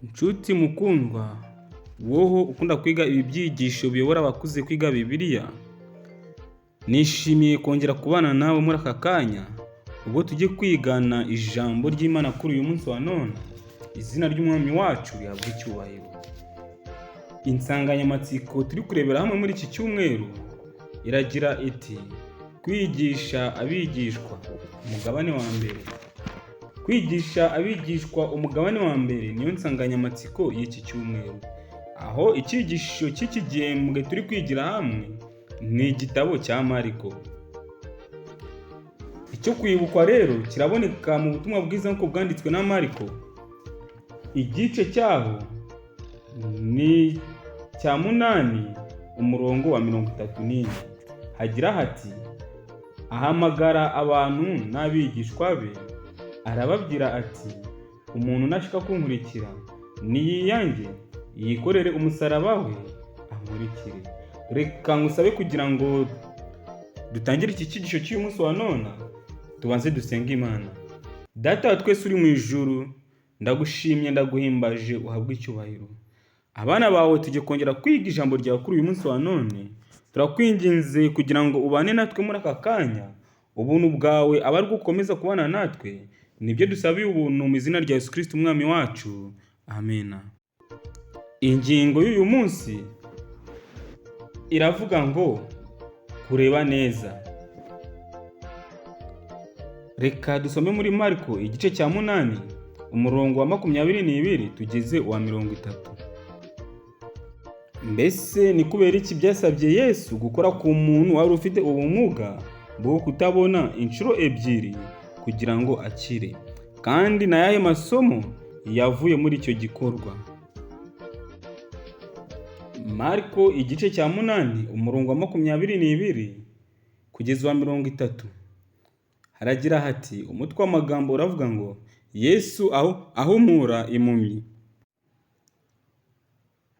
Nshuti mukundwa, woho ukunda kwiga ibi byigisho biyobora abakuze kwiga Bibiliya, nishimiye kongera kubana nawe muri aka kanya ubwo tujye kwigana ijambo ry'Imana kuri uyu munsi wa none. Izina ry'Umwami wacu rihabwe icyubahiro. Insanganyamatsiko turi kurebera hamwe muri iki cyumweru iragira iti: kwigisha abigishwa, umugabane wa mbere. Kwigisha abigishwa, umugabane wa mbere, niyo nsanganyamatsiko y'iki cyumweru. Aho icyigisho cy'iki gihembwe turi kwigira hamwe ni igitabo cya Mariko. Icyo kwibukwa rero kiraboneka mu butumwa bwiza nk'uko bwanditswe na Mariko. Igice cyaho ni cya 8 umurongo wa 34. Hagira hati: ahamagara abantu n'abigishwa be, arababwira ati: umuntu nashaka kunkurikira niyiyange, yikorere umusaraba we ankurikire. Reka ngusabe kugira ngo dutangire iki cyigisho cy'uyu munsi wa none, tubanze dusenge Imana. Data wa twese uri mu ijuru, ndagushimye ndaguhimbaje, uhabwe icyubahiro. Abana bawe tujye kongera kwiga ijambo ryawe kuri uyu munsi wa none. Turakwinginze kugira ngo ubane natwe muri aka kanya, ubuntu bwawe aba ari gukomeza kubana natwe. Nibyo dusabiye ubuntu mu izina rya Yesu Kristo umwami wacu, amen. Ingingo y'uyu munsi iravuga ngo kureba neza. Reka dusome muri Mariko igice cya 8 umurongo wa 22 tugeze wa 30. Mbese ni kubera iki byasabye Yesu gukora ku muntu wari ufite ubumuga bwo kutabona inshuro ebyiri kugira ngo akire? Kandi na yahe masomo yavuye muri icyo gikorwa? Mariko igice cya 8 umurongo wa 22 kugeza wa 30. Haragira hati: umutwe w'amagambo uravuga ngo Yesu ahumura impumyi.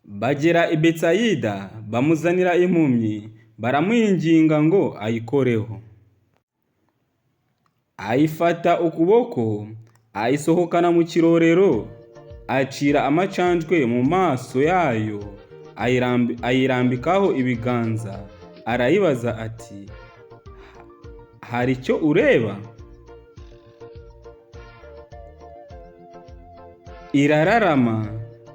Bagera i Betsayida, bamuzanira impumyi, baramwinginga ngo ayikoreho. Ayifata ukuboko, ayisohokana mu kirorero, acira amacanjwe mu maso yayo, ayirambikaho ibiganza, arayibaza ati: hari icyo ureba? Irararama,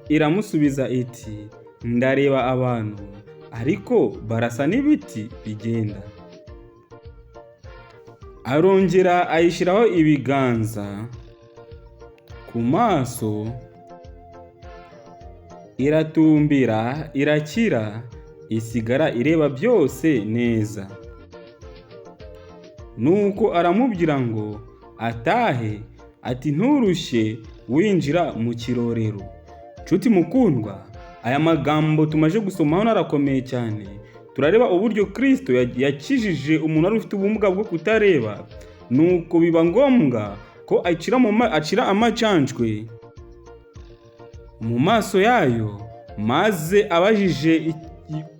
iramusubiza iti: ndareba abantu, ariko barasa n'ibiti bigenda. Arongera ayishyiraho ibiganza ku maso, iratumbira, irakira, isigara ireba byose neza. Nuko aramubwira ngo atahe, ati: nturushye winjira mu kirorero. Nshuti mukundwa, aya magambo tumaje gusoma hano arakomeye cyane. Turareba uburyo Kristo yakijije umuntu wari ufite ubumuga bwo kutareba, nuko biba ngombwa ko acira amacanjwe mu maso yayo, maze abajije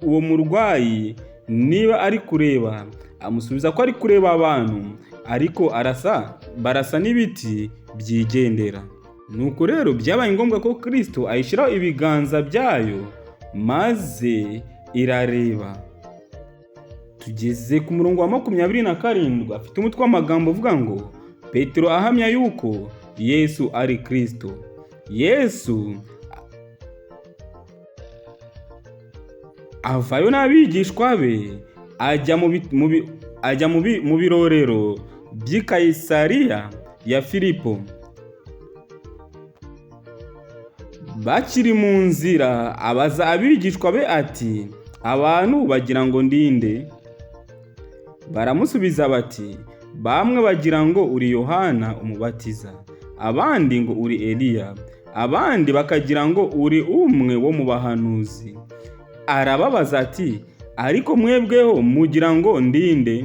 uwo murwayi niba ari kureba, amusubiza ko ari kureba abantu, ariko barasa n'ibiti byigendera. Nuko rero byabaye ngombwa ko Kristo ayishyiraho ibiganza byayo, maze irareba. Tugeze ku murongo wa 27, afite umutwe w'amagambo uvuga ngo Petero ahamya yuko Yesu ari Kristo. Yesu avayo n'abigishwa be, ajya mu birorero by'i Kayisariya ya Filipo. Bakiri mu nzira, abaza abigishwa be ati: abantu bagira ngo ndinde? Baramusubiza bati: bamwe bagira ngo uri Yohana umubatiza, abandi ngo uri Eliya, abandi bakagira ngo uri umwe wo mu bahanuzi. Arababaza ati: ariko mwebweho mugira ngo ndinde?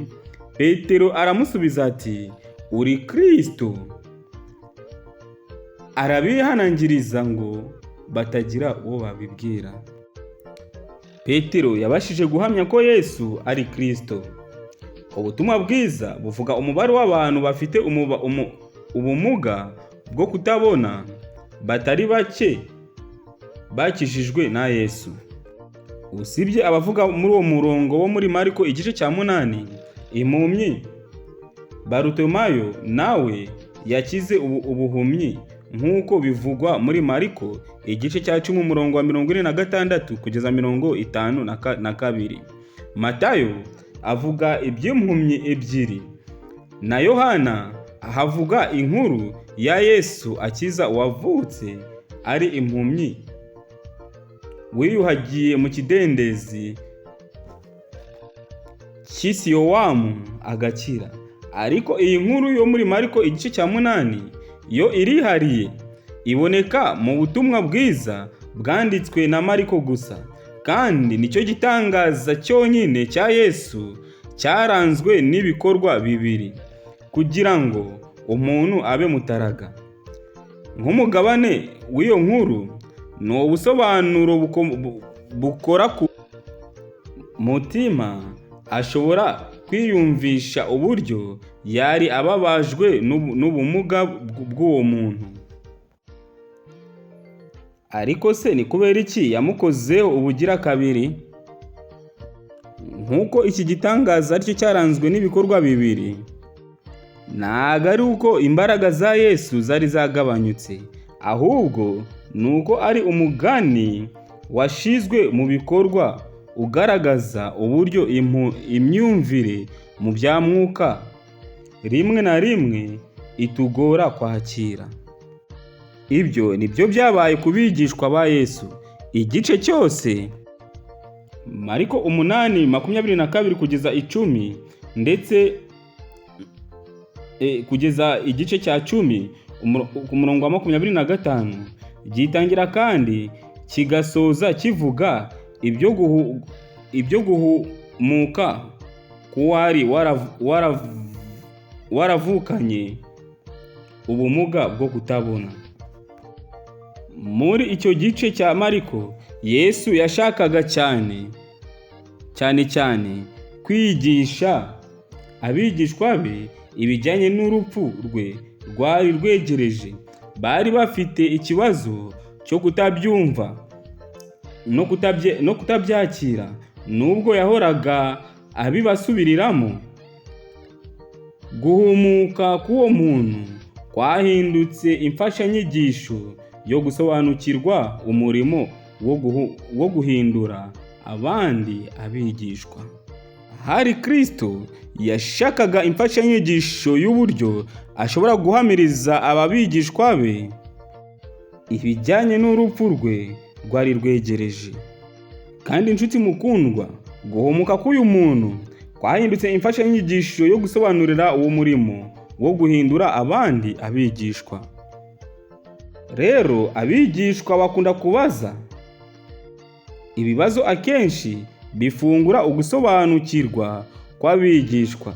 Petero aramusubiza ati: uri Kristo. Arabihanangiriza ngo batagira uwo babibwira. Petero yabashije guhamya ko Yesu ari Kristo. Ubutumwa bwiza buvuga umubare w'abantu bafite ubumuga bwo kutabona batari bake bakijijwe na Yesu. Usibye abavuga muri uwo murongo wo muri Mariko igice cya 8, impumyi Barutimayo nawe yakize ubuhumyi nk'uko bivugwa muri Mariko igice cya 10 umurongo wa 46 kugeza 52. Matayo avuga iby'impumyi ebyiri, na Yohana havuga inkuru ya Yesu akiza uwavutse ari impumyi wiyuhagiye mu kidendezi cy'Isilowamu agakira. Ariko iyi nkuru yo muri Mariko igice cya 8 yo irihariye, iboneka mu butumwa bwiza bwanditswe na Mariko gusa, kandi nicyo gitangaza cyonyine cya Yesu cyaranzwe n'ibikorwa bibiri kugira ngo umuntu abe mutaraga. Nk'umugabane w'iyo nkuru ni ubusobanuro bukora ku mutima ashobora kwiyumvisha uburyo yari ababajwe n'ubumuga bw'uwo muntu. Ariko se ni kubera iki yamukozeho ubugira kabiri? Nk'uko iki gitangaza aricyo cyaranzwe n'ibikorwa bibiri, ntabwo ari uko imbaraga za Yesu zari zagabanyutse, ahubwo ni uko ari umugani washizwe mu bikorwa ugaragaza uburyo imyumvire mu bya mwuka rimwe na rimwe itugora kwakira. Ibyo nibyo byabaye ku bigishwa ba Yesu. Igice cyose Mariko 8:22 kugeza 10 ndetse kugeza igice cya 10 ku murongo wa 25 gitangira kandi kigasoza kivuga ibyo guhumuka kuwari waravukanye ubumuga bwo kutabona. Muri icyo gice cya Mariko, Yesu yashakaga cyane kwigisha abigishwa be ibijyanye n'urupfu rwe rwari rwegereje. Bari bafite ikibazo cyo kutabyumva no kutabyakira, nubwo yahoraga abibasubiriramo. Guhumuka k'uwo muntu kwahindutse imfashanyigisho yo gusobanukirwa umurimo wo guhindura abandi abigishwa. Hari Kristo yashakaga imfashanyigisho y'uburyo ashobora guhamiriza ababigishwa be ibijyanye n'urupfu rwe rwari rwegereje. Kandi inshuti mukundwa, guhumuka k'uyu muntu kwahindutse imfashanyigisho yo gusobanurira uwo murimo wo guhindura abandi abigishwa. Rero abigishwa bakunda kubaza ibibazo, akenshi bifungura ugusobanukirwa kw'abigishwa.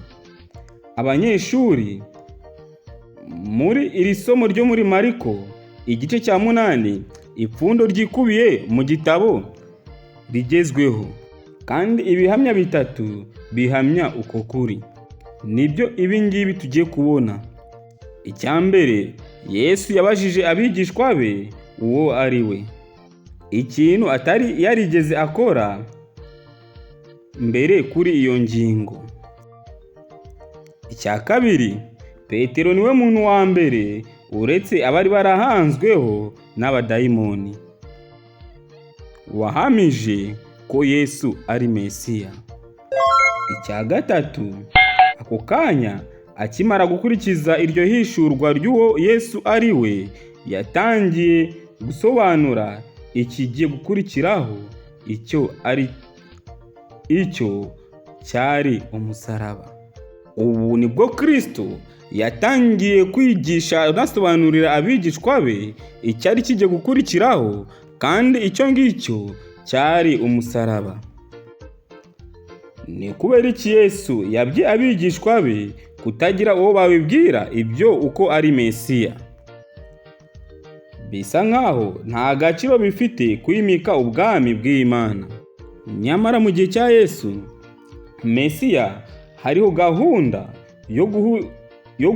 Abanyeshuri muri iri somo ryo muri Mariko igice cya 8, ipfundo ryikubiye mu gitabo rigezweho, kandi ibihamya bitatu bihamya uko kuri. Nibyo ibi ngibi tugiye kubona. Icya mbere, Yesu yabajije abigishwa be uwo ari we, ikintu atari yarigeze akora mbere kuri iyo ngingo. Icya kabiri, Petero niwe muntu wa mbere uretse abari barahanzweho n'abadayimoni wahamije ko Yesu ari Mesiya. Icya gatatu, ako kanya akimara gukurikiza iryo hishurwa ry'uwo Yesu ari we, yatangiye gusobanura ikigiye gukurikiraho. Icyo cyari umusaraba. Ubu nibwo Kristo yatangiye kwigisha anasobanurira abigishwa be icyari kigiye gukurikiraho, kandi icyo ngicyo cyari umusaraba. Ni kubera iki Yesu yabwiye abigishwa be kutagira uwo babibwira ibyo uko ari Mesiya? Bisa nkaho nta gaciro bifite kwimika ubwami bw'Imana. Nyamara mu gihe cya Yesu Mesiya hariho gahunda yo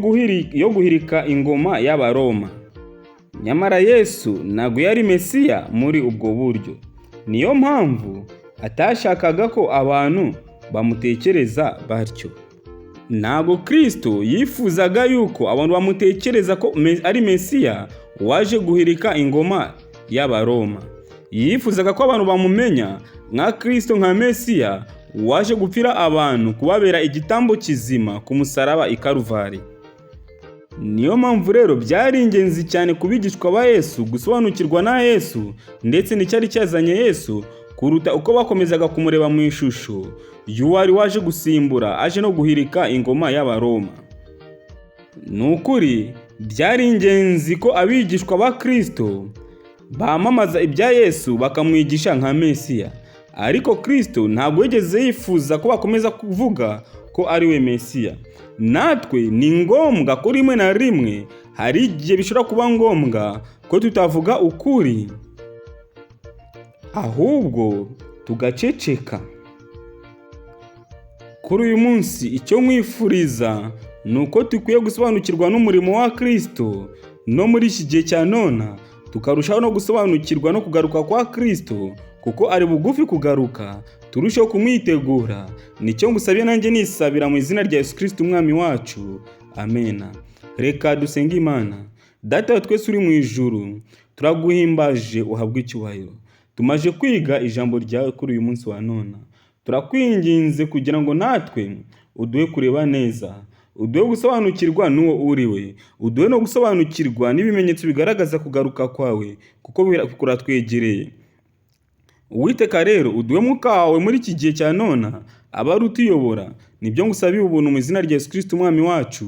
guhirika ingoma y'Abaroma. nyamara Yesu ntabwo yari Mesiya muri ubwo buryo. Niyo mpamvu atashakaga ko abantu bamutekereza batyo. Ntabwo Kristo yifuzaga yuko abantu bamutekereza ko ari Mesiya waje guhirika ingoma y'Abaroma. Yifuzaga ko abantu bamumenya nka Kristo nka Mesiya waje gupfira abantu, kubabera igitambo kizima ku musaraba i Karuvari. Niyo mpamvu rero byari ingenzi cyane ku bigishwa ba Yesu gusobanukirwa na Yesu ndetse n'icyari cyazanye Yesu, kuruta uko bakomezaga kumureba mu ishusho y'uwari waje gusimbura, aje no guhirika ingoma y'Abaroma. Ni ukuri byari ingenzi ko abigishwa ba Kristo bamamaza ibya Yesu bakamwigisha nka Mesiya, ariko Kristo ntabwo yigeze yifuza ko bakomeza kuvuga ko ari we Mesiya. Natwe ni ngombwa ko rimwe na rimwe hari igihe bishobora kuba ngombwa ko tutavuga ukuri, ahubwo tugaceceka. Kuri uyu munsi icyo nkwifuriza ni uko dukwiye gusobanukirwa n'umurimo wa Kristo, no muri iki gihe cya none tukarushaho no gusobanukirwa no kugaruka kwa Kristo, kuko ari bugufi kugaruka. Turusheho kumwitegura. Nicyo ngusabye nanjye nisabira mu izina rya Yesu Kristo umwami wacu. Amen. Reka dusenge Imana. Data wa twese uri mu ijuru, turaguhimbaje uhabwe icyubahiro. Tumaje kwiga ijambo ryawe kuri uyu munsi wa none. Turakwinginze kugira ngo natwe uduhe kureba neza, uduhe gusobanukirwa n'uwo uriwe, uduhe no gusobanukirwa n'ibimenyetso bigaragaza kugaruka kwawe, kuko kuratwegereye. Uwiteka rero uduhe Mwuka wawe muri iki gihe cya none, aba ari utuyobora. Nibyo ngusabiye ubuntu mu izina rya Yesu Kristo umwami wacu.